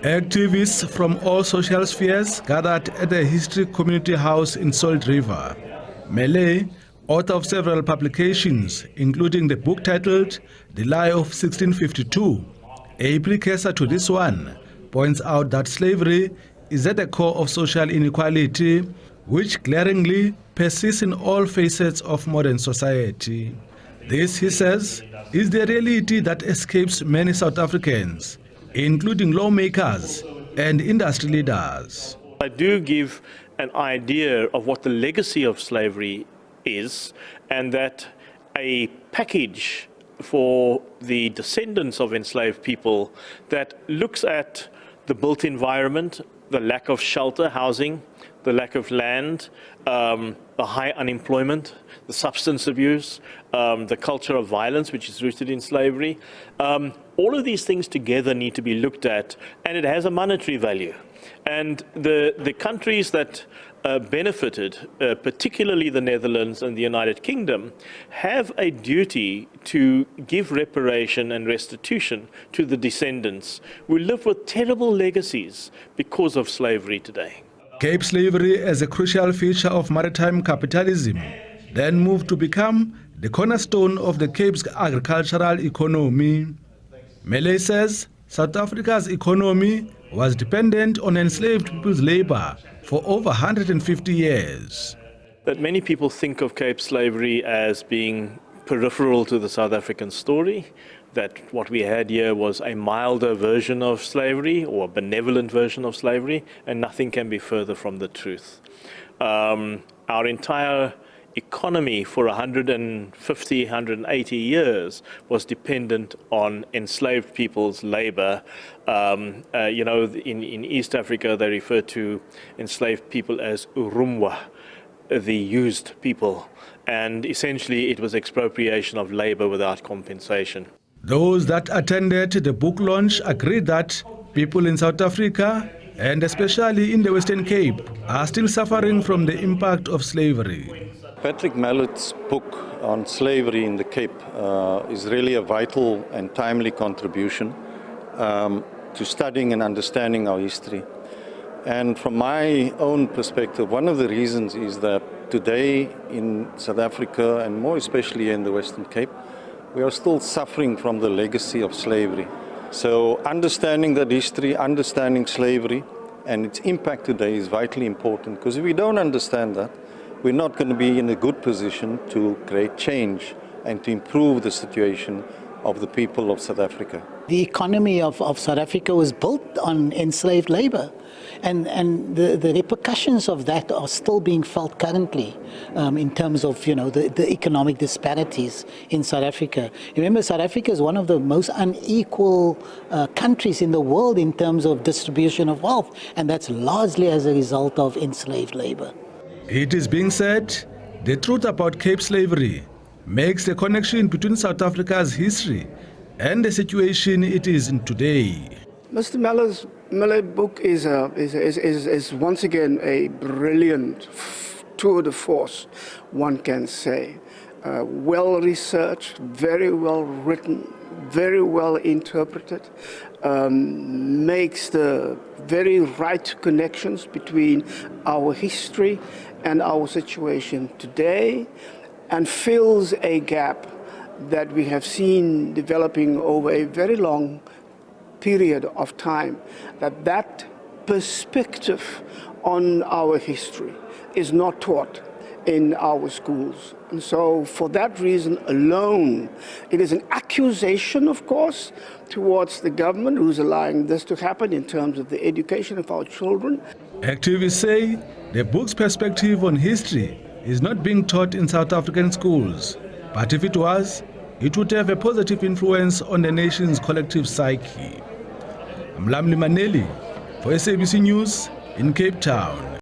Activists from all social spheres gathered at the History Community House in Salt River. Mellet, author of several publications, including the book titled The Lie of 1652, a precursor to this one, points out that slavery is at the core of social inequality, which glaringly persists in all facets of modern society. This, he says, is the reality that escapes many South Africans, including lawmakers and industry leaders. I do give an idea of what the legacy of slavery is, and that a package for the descendants of enslaved people that looks at the built environment, the lack of shelter, housing, the lack of land, the high unemployment, the substance abuse, the culture of violence, which is rooted in slavery. All of these things together need to be looked at, and it has a monetary value. And the countries that benefited, particularly the Netherlands and the United Kingdom, have a duty to give reparation and restitution to the descendants who live with terrible legacies because of slavery today. Cape slavery as a crucial feature of maritime capitalism then moved to become the cornerstone of the Cape's agricultural economy. Mellet says South Africa's economy was dependent on enslaved people's labor for over 150 years. That many people think of Cape slavery as being peripheral to the South African story, that what we had here was a milder version of slavery or a benevolent version of slavery, and nothing can be further from the truth. Our entire economy for 150, 180 years was dependent on enslaved people's labor. In East Africa, they refer to enslaved people as urumwa, the used people. And essentially, it was expropriation of labor without compensation. Those that attended the book launch agreed that people in South Africa, and especially in the Western Cape, are still suffering from the impact of slavery. Patric Mellet's book on slavery in the Cape is really a vital and timely contribution to studying and understanding our history. And from my own perspective, one of the reasons is that today in South Africa, and more especially in the Western Cape, we are still suffering from the legacy of slavery. So understanding that history, understanding slavery and its impact today is vitally important, because if we don't understand that, we're not going to be in a good position to create change and to improve the situation of the people of South Africa. The economy of South Africa was built on enslaved labor, and the repercussions of that are still being felt currently in terms of the economic disparities in South Africa. Remember, South Africa is one of the most unequal countries in the world in terms of distribution of wealth, and that's largely as a result of enslaved labor. It is being said the truth about Cape slavery makes the connection between South Africa's history and the situation it is in today. Mr. Mellet's book is once again a brilliant tour de force, one can say. Well researched, very well written, very well interpreted, makes the very right connections between our history and our situation today, and fills a gap that we have seen developing over a very long period of time, that perspective on our history is not taught in our schools. And so for that reason alone, it is an accusation, of course, towards the government who's allowing this to happen in terms of the education of our children. Activists say the book's perspective on history is not being taught in South African schools, but if it was, it would have a positive influence on the nation's collective psyche. I'm Lamli Maneli for SABC News in Cape Town.